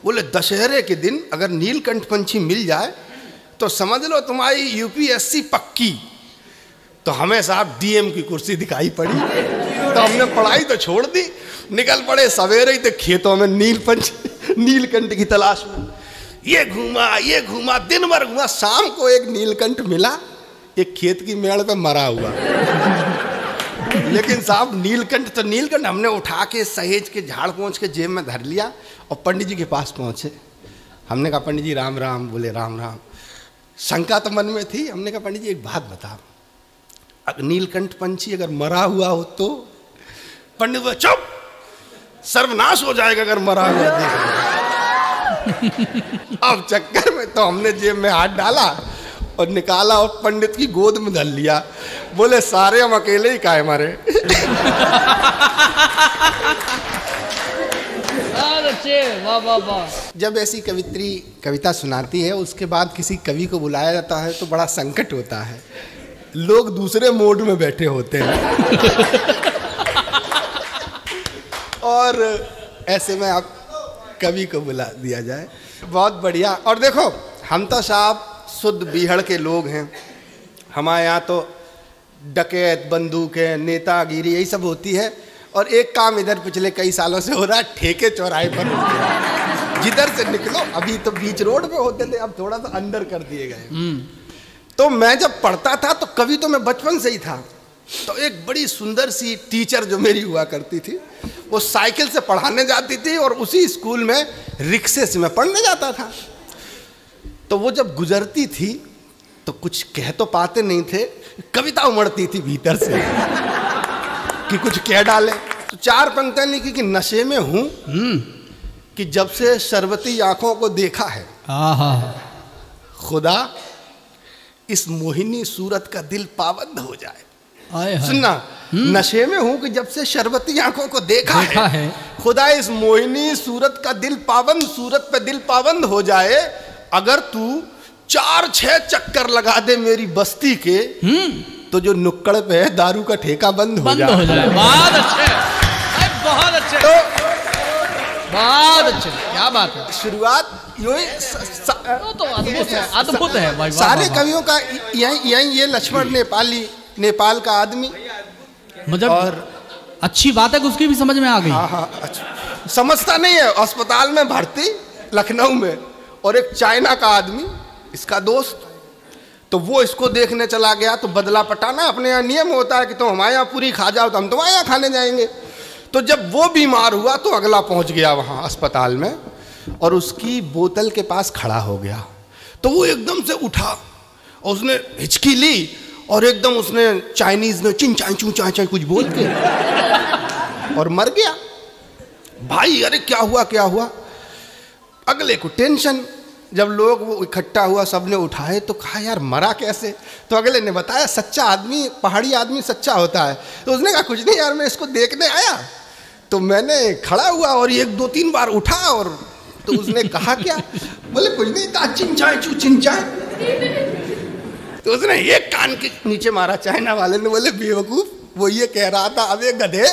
बोले दशहरे के दिन अगर नीलकंठ पंछी मिल जाए तो समझ लो तुम्हारी यूपीएससी पक्की। तो हमें साहब डीएम की कुर्सी दिखाई पड़ी, तो हमने पढ़ाई तो छोड़ दी, निकल पड़े सवेरे ही थे खेतों में नीलकंठ की तलाश में। ये घूमा दिन भर घूमा, शाम को एक नीलकंठ मिला, एक खेत की मेड़ पे मरा हुआ। लेकिन साहब नीलकंठ हमने उठा के सहेज के झाड़ पहुँच के जेब में धर लिया और पंडित जी के पास पहुँचे। हमने कहा पंडित जी राम राम। बोले राम राम। शंका तो मन में थी। हमने कहा पंडित जी एक बात बताओ, नीलकंठ पंछी अगर मरा हुआ हो तो? पंडित बोले चुप, सर्वनाश हो जाएगा अगर मरा हुआ देख। अब चक्कर में तो हमने जेब में हाथ डाला और निकाला और पंडित की गोद में धर लिया। बोले सारे हम अकेले ही काहे मरे। वाह वाह वाह। जब ऐसी कवित्री कविता सुनाती है उसके बाद किसी कवि को बुलाया जाता है तो बड़ा संकट होता है, लोग दूसरे मोड में बैठे होते हैं। और ऐसे में आप कवि को बुला दिया जाए, बहुत बढ़िया। और देखो हम तो साहब शुद्ध बीहड़ के लोग हैं, हमारे यहाँ तो डकैत बंदूकें नेतागिरी यही सब होती है। और एक काम इधर पिछले कई सालों से हो रहा है, ठेके चौराहे पर होते हैं। जिधर से निकलो, अभी तो बीच रोड पे होते थे, अब थोड़ा सा अंदर कर दिए गए। तो मैं जब पढ़ता था तो कवि तो मैं बचपन से ही था। तो एक बड़ी सुंदर सी टीचर जो मेरी हुआ करती थी, वो साइकिल से पढ़ाने जाती थी और उसी स्कूल में रिक्शे से मैं पढ़ने जाता था। तो वो जब गुजरती थी तो कुछ कह तो पाते नहीं थे, कविता उमड़ती थी भीतर से कि कुछ कह डाले। तो 4 पंक्तियां लिखी कि नशे में हूं कि जब से शरबती आंखों को देखा है, खुदा इस मोहिनी सूरत का दिल पाबंद हो जाए। सुनना, नशे में हूं कि जब से शरबती आंखों को देखा है, खुदा इस मोहिनी सूरत का दिल पाबंद, सूरत पे दिल पाबंद हो जाए। अगर तू 4-6 चक्कर लगा दे मेरी बस्ती के, तो जो नुक्कड़ पे है दारू का ठेका बंद हो जाए। बहुत अच्छे, बहुत अच्छे, तो बहुत अच्छे, क्या बात है। शुरुआत तो अद्भुत है भाई। सारे कवियों का यही ये लक्ष्मण नेपाल का आदमी, मतलब और अच्छी बात है कि उसकी भी समझ में आ गई। हाँ अच्छा। समझता नहीं है, अस्पताल में भर्ती लखनऊ में, और एक चाइना का आदमी इसका दोस्त, तो वो इसको देखने चला गया। तो बदला पटाना अपने यहाँ नियम होता है कि तुम हमारे यहाँ पूरी खा जाओ तो हम तुम्हारे यहाँ खाने जाएंगे। तो जब वो बीमार हुआ तो अगला पहुँच गया वहाँ अस्पताल में और उसकी बोतल के पास खड़ा हो गया। तो वो एकदम से उठा और उसने हिचकी ली और एकदम उसने चाइनीज में चिन चाई चू चाई चाई कुछ बोल के और मर गया। भाई अरे क्या हुआ क्या हुआ। अगले को टेंशन, जब लोग वो इकट्ठा हुआ सबने उठाए तो कहा यार मरा कैसे। तो अगले ने बताया सच्चा आदमी, पहाड़ी आदमी सच्चा होता है। तो उसने कहा कुछ नहीं यार, मैं इसको देखने आया तो मैंने खड़ा हुआ और 1-2-3 बार उठा। और तो उसने कहा क्या, बोले कुछ नहीं था, चिंचाए चू चिंचाए। तो उसने एक कान के नीचे मारा चाइना वाले ने। बोले बेवकूफ, वो ये कह रहा था अब एक गधे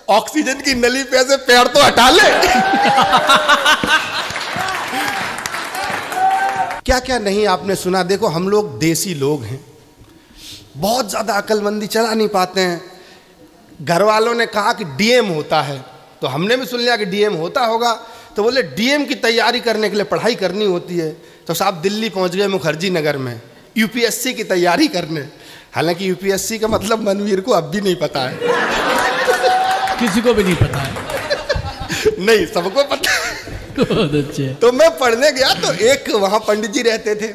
ऑक्सीजन की नली पे से पैर तो हटा ले। क्या क्या नहीं आपने सुना। देखो हम लोग देसी लोग हैं, बहुत ज्यादा अक्लमंदी चला नहीं पाते हैं। घर वालों ने कहा कि डीएम होता है तो हमने भी सुन लिया कि डीएम होता होगा। तो बोले डीएम की तैयारी करने के लिए पढ़ाई करनी होती है। तो साहब दिल्ली पहुंच गए मुखर्जी नगर में यूपीएससी की तैयारी करने। हालांकि यूपीएससी का मतलब मनवीर को अब भी नहीं पता है। किसी को भी नहीं पता है। नहीं, सबको पता है। तो मैं पढ़ने गया तो एक वहां पंडित जी रहते थे।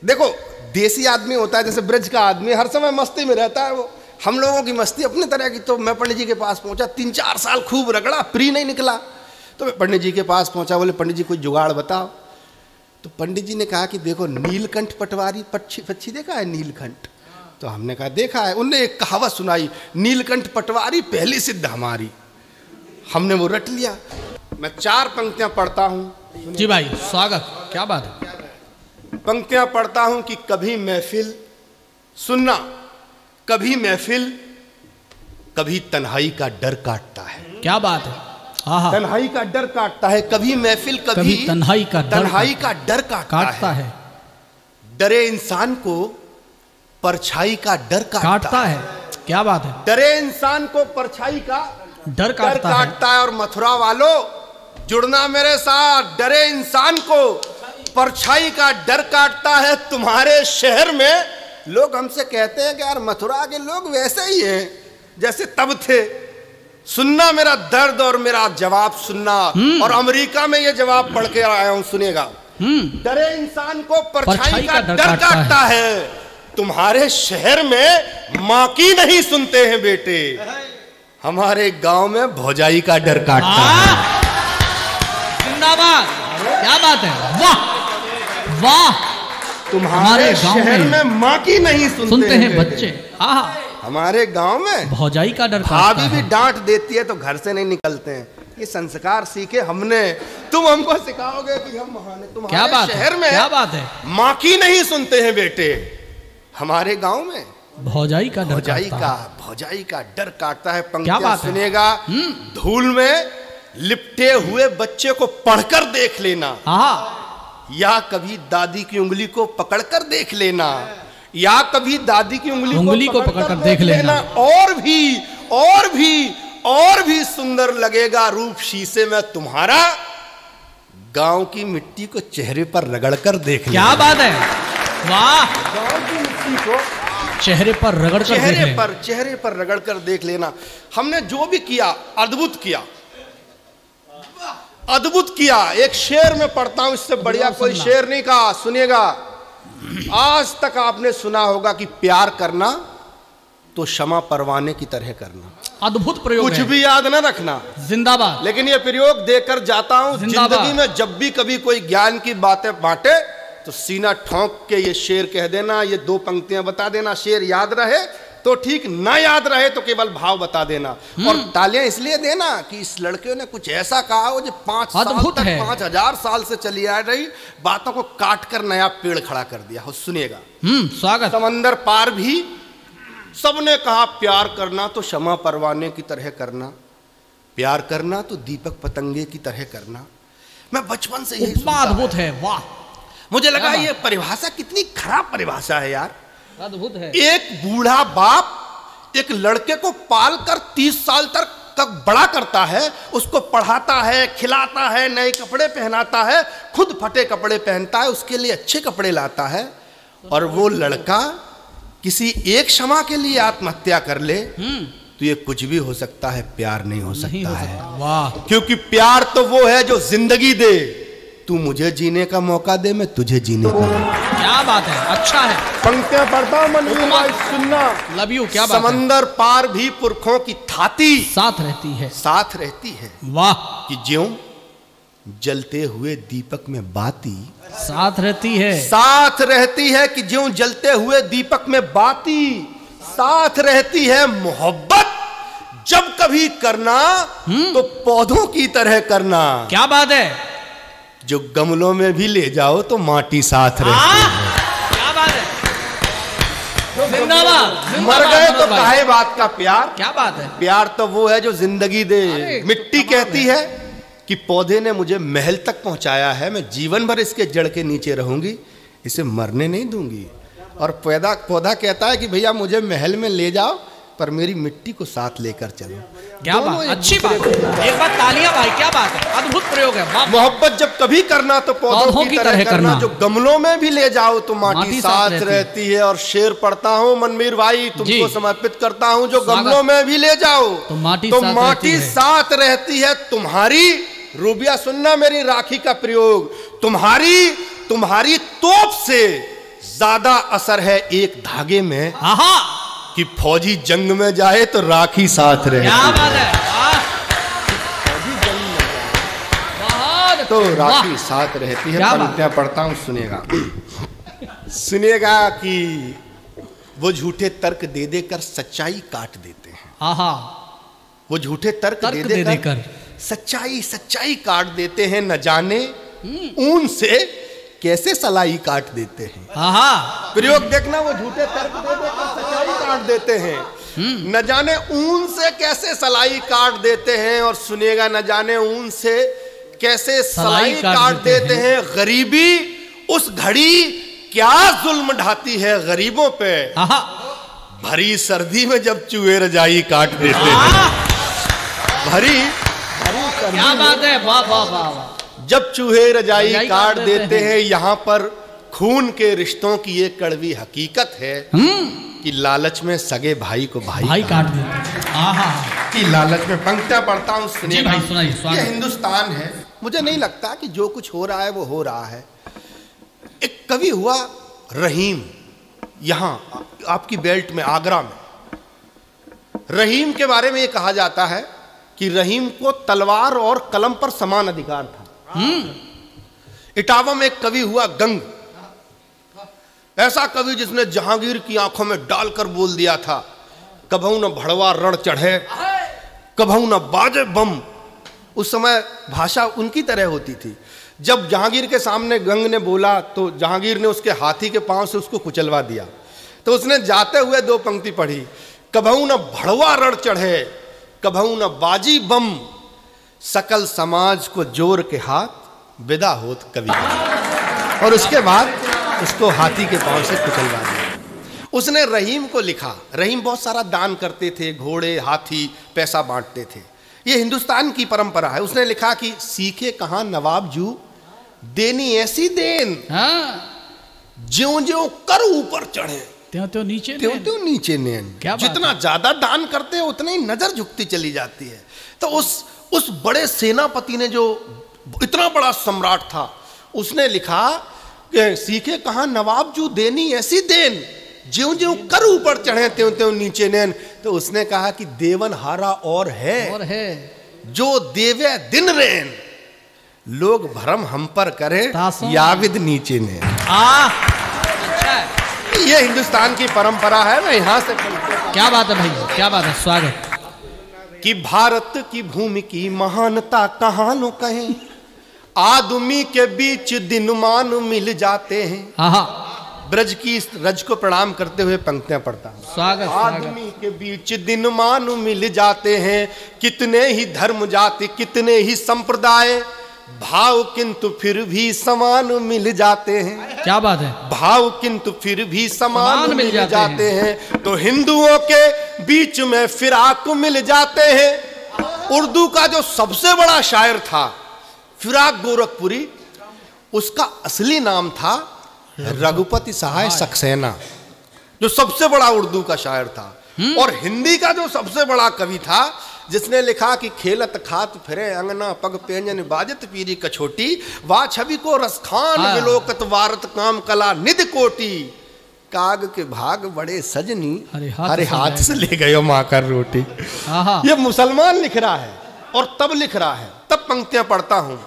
देखो देसी आदमी होता है जैसे ब्रज का आदमी, हर समय मस्ती में रहता है वो। हम लोगों की मस्ती अपनी तरह की। तो मैं पंडित जी के पास पहुंचा, 3-4 साल खूब रगड़ा, प्री नहीं निकला। तो मैं पंडित जी के पास पहुंचा, बोले पंडित जी कोई जुगाड़ बताओ। तो पंडित जी ने कहा कि देखो नीलकंठ पटवारी पक्षी देखा है नीलकंठ। तो हमने कहा देखा है। उनने एक कहावत सुनाई, नीलकंठ पटवारी पहली सिद्ध हमारी। हमने वो रट लिया। मैं 4 पंक्तियां पढ़ता हूं। जी भाई स्वागत, क्या बात है। पंक्तियां पढ़ता हूं कि कभी महफिल सुनना, कभी महफिल, कभी तन्हाई का डर काटता है। क्या बात है। आहा। तन्हाई का डर काटता है, कभी महफिल कभी तन्हाई का डर काटता है। डरे इंसान को परछाई का डर काटता है। क्या बात है। डरे इंसान को परछाई का डर काटता है। और मथुरा वालों, जुड़ना मेरे साथ। डरे इंसान को परछाई का डर काटता है। तुम्हारे शहर में लोग हमसे कहते हैं कि यार मथुरा के लोग वैसे ही हैं जैसे तब थे। सुनना मेरा दर्द और मेरा जवाब सुनना। और अमेरिका में ये जवाब पढ़ के आया हूं, सुनिएगा। डरे इंसान को परछाई का डर काटता है। तुम्हारे शहर में मां की नहीं सुनते हैं बेटे, हमारे गांव में भौजाई का डर काटता है। जिंदाबाद। क्या बात है, वाह वाह। तुम्हारे शहर में मां की नहीं सुनते हैं बच्चे। हमारे गांव में भौजाई का डर भाभी भी डांट देती है तो घर से नहीं निकलते हैं। ये संस्कार सीखे हमने, तुम हमको सिखाओगे कि हम महान हैं। तुम्हारे शहर में क्या बात है, मां की नहीं सुनते हैं बेटे, हमारे गांव में भौजाई का डर काटता है। पंक्तियां सुनेगा। धूल में लिपटे हुए बच्चे को पढ़कर देख लेना, या कभी दादी की उंगली को पकड़कर देख लेना, या कभी दादी की उंगली को पकड़कर देख लेना। और भी सुंदर लगेगा रूप शीशे में तुम्हारा, गांव की मिट्टी को चेहरे पर रगड़कर देख लेना। क्या बात है, वाह। गांव की मिट्टी को चेहरे पर रगड़कर देख लेना। हमने जो भी किया अद्भुत किया। एक शेर में पढ़ता हूं, इससे बढ़िया कोई शेर नहीं कहा। सुनिएगा। आज तक आपने सुना होगा कि प्यार करना तो क्षमा परवाने की तरह करना। अद्भुत प्रयोग कुछ भी याद न रखना। जिंदाबाद। लेकिन ये प्रयोग देकर जाता हूं, जिंदगी में जब भी कभी कोई ज्ञान की बातें बांटे तो सीना ठोंक के ये शेर कह देना, ये 2 पंक्तियां बता देना। शेर याद रहे तो ठीक, ना याद रहे तो केवल भाव बता देना। और तालियां इसलिए देना कि इस लड़के ने कुछ ऐसा कहा हो जो 5,000 साल से चली आ रही बातों को काट कर नया पेड़ खड़ा कर दिया हो। सुनिएगा। स्वागत। समंदर पार भी सबने कहा प्यार करना तो क्षमा परवाने की तरह करना, प्यार करना तो दीपक पतंगे की तरह करना। मैं बचपन से यही सुनता अद्भुत है, वाह। मुझे लगा ये परिभाषा कितनी खराब परिभाषा है यार। अद्भुत है। एक बूढ़ा बाप एक लड़के को पालकर 30 साल तक बड़ा करता है, उसको पढ़ाता है, खिलाता है, नए कपड़े पहनाता है, खुद फटे कपड़े पहनता है, उसके लिए अच्छे कपड़े लाता है, और वो लड़का किसी एक क्षमा के लिए आत्महत्या कर ले तो ये कुछ भी हो सकता है, प्यार नहीं हो सकता है। वाह। क्योंकि प्यार तो वो है जो जिंदगी दे। तू मुझे जीने का मौका दे, मैं तुझे जीने का। क्या बात है, अच्छा है। पंक्तियां पढ़ता हूं, मनवीर भाई सुनना। Love you. क्या बात है। समंदर पार भी पुरखों की थाती साथ रहती है। वाह। कि ज्यों जलते हुए दीपक में बाती साथ रहती है कि ज्यों जलते हुए दीपक में बाती साथ रहती है। मोहब्बत जब कभी करना तो पौधों की तरह करना। क्या बात है। जो गमलों में भी ले जाओ तो माटी साथ रहती है। क्या बात है। जिंदाबाद। मर गए तो काहे बात का प्यार। क्या बात है। प्यार तो वो है जो जिंदगी दे। मिट्टी कहती है कि पौधे ने मुझे महल तक पहुंचाया है, मैं जीवन भर इसके जड़ के नीचे रहूंगी, इसे मरने नहीं दूंगी। और पौधा कहता है कि भैया मुझे महल में ले जाओ पर मेरी मिट्टी को साथ लेकर चलो। क्या बात, अच्छी बात। एक बात तालियां भाई, क्या बात है, अद्भुत प्रयोग है। मोहब्बत जब कभी करना तो पौधों की तरह करना। जो गमलों में भी ले जाओ तो माटी साथ रहती है। और शेर पढ़ता हूँ मनवीर भाई, तुमको समर्पित करता हूँ। जो गमलों में भी ले जाओ तो माटी साथ रहती है। तुम्हारी रूबिया सुनना, मेरी राखी का प्रयोग, तुम्हारी तोप से ज्यादा असर है एक धागे में कि फौजी जंग में जाए तो राखी साथ रहे। क्या बात है। फौजी जंग में जाए तो राखी साथ रहती है। पंक्तियां पढ़ता हूं, सुनिएगा कि वो झूठे तर्क दे देकर सच्चाई काट देते हैं। वो झूठे तर्क दे देकर सच्चाई काट देते हैं। न जाने ऊन से कैसे सलाई काट देते हैं। प्रयोग देखना, वो झूठे तर्क दे देकर सच्चाई काट देते हैं। न जाने ऊन से कैसे सलाई काट देते हैं, और सुनिएगा न जाने ऊन से कैसे सलाई काट देते हैं। गरीबी उस घड़ी क्या जुल्म ढाती है गरीबों पे, भरी सर्दी में जब चूहे रजाई काट देते हैं। भरी क्या बात है, वाह वाह वाह। जब चूहे रजाई काट देते हैं। यहाँ पर खून के रिश्तों की ये कड़वी हकीकत है कि लालच में सगे भाई को भाई काट देते हैं। कि लालच में पंक्तियां पढ़ता हूँ, सुनिए भाई, सुनाइए। ये हिंदुस्तान है। मुझे नहीं लगता कि जो कुछ हो रहा है वो हो रहा है। एक कवि हुआ रहीम, यहाँ आपकी बेल्ट में, आगरा में। रहीम के बारे में ये कहा जाता है कि रहीम को तलवार और कलम पर समान अधिकार था। इटावा में एक कवि हुआ गंग, ऐसा कवि जिसने जहांगीर की आंखों में डालकर बोल दिया था, कभू न भड़वा रण चढ़े, कभू न बाजे बम। उस समय भाषा उनकी तरह होती थी। जब जहांगीर के सामने गंग ने बोला तो जहांगीर ने उसके हाथी के पांव से उसको कुचलवा दिया। तो उसने जाते हुए दो पंक्ति पढ़ी, कभू न भड़वा रण चढ़े, कभू न बाजी बम, सकल समाज को जोर के हाथ विदा होत कवि। और उसके बाद उसको हाथी के पांव से कुचलवा दिया। उसने रहीम को लिखा। रहीम बहुत सारा दान करते थे, घोड़े हाथी पैसा बांटते थे। ये हिंदुस्तान की परंपरा है। उसने लिखा कि सीखे कहाँ नवाब जू, देनी ऐसी देन ज्यों ज्यों कर ऊपर चढ़े, त्यों त्यों नीचे नैन। जितना ज्यादा दान करते हैं उतना ही नजर झुकती चली जाती है। तो उस बड़े सेनापति ने, जो इतना बड़ा सम्राट था, उसने लिखा कि सीखे कहाँ नवाब जू, देनी ऐसी देन ज्यों ज्यों कर ऊपर चढ़े, त्यों त्यों नीचे नैन। तो उसने कहा कि देवन हारा और है जो देवे दिन रेन, लोग भरम हम पर करे याविद नीचे नैन। अच्छा है। ये हिंदुस्तान की परंपरा है। मैं यहाँ से क्या बात है भाई, क्या बात है, स्वागत। कि भारत की भूमि की महानता कहाँ लो कहें, आदमी के बीच दिनमान मिल जाते हैं। ब्रज की इस रज को प्रणाम करते हुए पंक्तियां पढ़ता हूं। स्वागत। आदमी के बीच दिनमान मिल जाते हैं, कितने ही धर्म जाति, कितने ही संप्रदाय, भाव किंतु फिर भी समान मिल जाते हैं। क्या बात है, भाव किंतु फिर भी समान मिल जाते हैं। तो हिंदुओं के बीच में फिराक मिल जाते हैं। उर्दू का जो सबसे बड़ा शायर था फिराक गोरखपुरी, उसका असली नाम था रघुपति सहाय सक्सेना, जो सबसे बड़ा उर्दू का शायर था। और हिंदी का जो सबसे बड़ा कवि था, जिसने लिखा कि खेलत खात फिरे अंगना, पग पेंजन बाजत पीरी कछोटी, वाह छवि को रसखान विलोकत वारत काम कला निध कोटी, काग के भाग बड़े सजनी, हरे हाथ से ले गयो माँ कर रोटी। ये मुसलमान लिख रहा है और तब लिख रहा है। तब पंक्तियां पढ़ता हूं।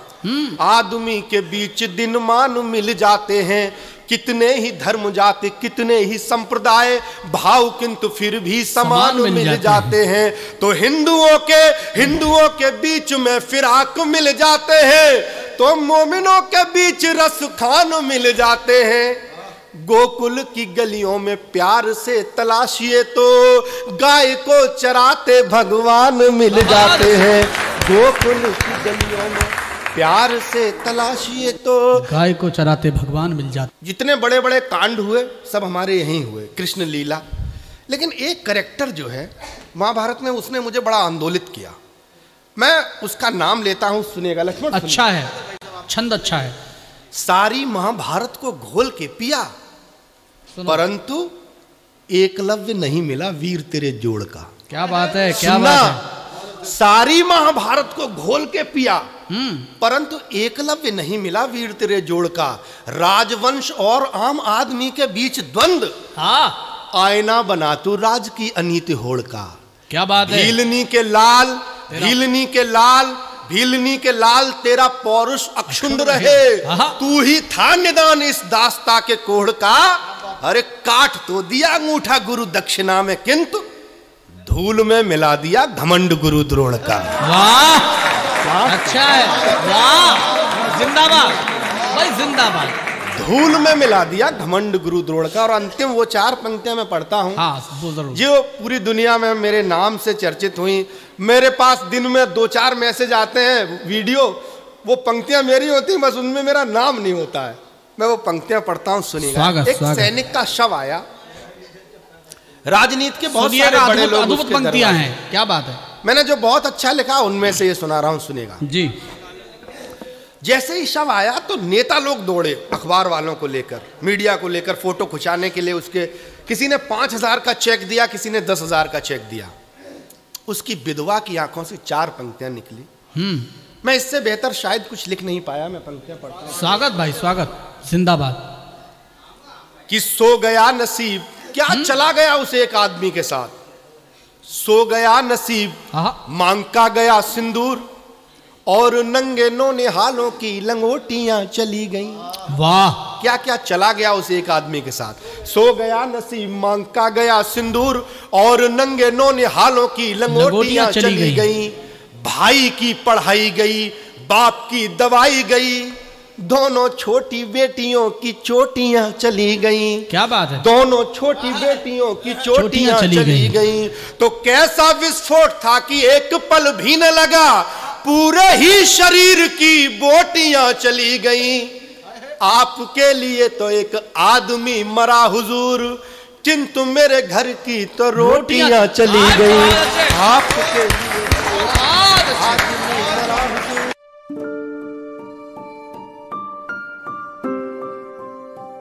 आदमी के बीच दिनमान मिल जाते हैं, कितने ही धर्म जाति, कितने ही संप्रदाय, भाव किंतु फिर भी समान मिल जाते हैं। तो हिंदुओं के बीच में फिराक मिल जाते हैं, तो मोमिनों के बीच रस खान मिल जाते हैं। गोकुल की गलियों में प्यार से तलाशिए तो गाय को चराते भगवान मिल जाते हैं। गोकुल की गलियों में प्यार से तलाशिए तो गाय को चराते भगवान मिल जाते। जितने बड़े बड़े कांड हुए सब हमारे यहीं हुए, कृष्ण लीला। लेकिन एक कैरेक्टर जो है महाभारत में, उसने मुझे बड़ा आंदोलित किया। मैं उसका नाम लेता हूं, सुनिएगा लक्ष्मण। अच्छा है, छंद अच्छा है। सारी महाभारत को घोल के पिया, परंतु एकलव्य नहीं मिला वीर तेरे जोड़ का। क्या बात है, क्या बात है। सारी महाभारत को घोल के पिया, परंतु एकलव्य नहीं मिला वीर तेरे जोड़ का। राजवंश और आम आदमी के बीच द्वंद, आईना बना तू राज की अनीति होड़ का। क्या बात है। भीलनी के लाल तेरा पौरुष अक्षुण्ण रहे, तू ही था निदान इस दास्ता के कोढ़ का। अरे काट तो दिया अंगूठा गुरु दक्षिणा में, किंतु धूल में मिला दिया घमंड गुरु द्रोण का। वाह, अच्छा है, वाह, जिंदाबाद भाई, जिंदाबाद। धूल में मिला दिया घमंड गुरु द्रोण का। और अंतिम वो 4 पंक्तियां मैं पढ़ता हूं, हाँ वो जरूर। जो पूरी दुनिया में मेरे नाम से चर्चित हुई। मेरे पास दिन में 2-4 मैसेज आते हैं वीडियो, वो पंक्तियां मेरी होती, बस उनमें मेरा नाम नहीं होता है। मैं वो पंक्तियां पढ़ता हूं, सुनिएगा। एक सैनिक का शव आया, राजनीति के बहुत सारे बड़े लोग अद्भुत पंक्तियां हैं, क्या बात है। मैंने जो बहुत अच्छा लिखा उनमें से ये सुना रहा हूं, सुनेगा जी। जैसे ही शव आया तो नेता लोग दौड़े, अखबार वालों को लेकर, मीडिया को लेकर, फोटो खिंचाने के लिए उसके। किसी ने 5,000 का चेक दिया, किसी ने 10,000 का चेक दिया। उसकी विधवा की आंखों से 4 पंक्तियां निकली। मैं इससे बेहतर शायद कुछ लिख नहीं पाया, मैं पंक्तियां पढ़ता हूं। स्वागत भाई, स्वागत, जिंदाबाद। कि सो गया नसीब, क्या चला गया उस एक आदमी के साथ। सो गया नसीब, मांगा गया सिंदूर, और नंगे नौनिहालों की लंगोटियां चली गईं। वाह, क्या क्या चला गया उस एक आदमी के साथ। सो गया नसीब, मांगा गया सिंदूर, और नंगे नौनिहालों की लंगोटियां चली गईं। भाई की पढ़ाई गई, बाप की दवाई गई, दोनों छोटी बेटियों की चोटियां चली गईं। क्या बात है। दोनों छोटी बेटियों की चोटियां चली गईं। तो कैसा विस्फोट था कि एक पल भी न लगा, पूरे ही शरीर की बोटियां चली गईं। आपके लिए तो एक आदमी मरा हुजूर, किंतु मेरे घर की तो रोटियां चली गईं। आपके लिए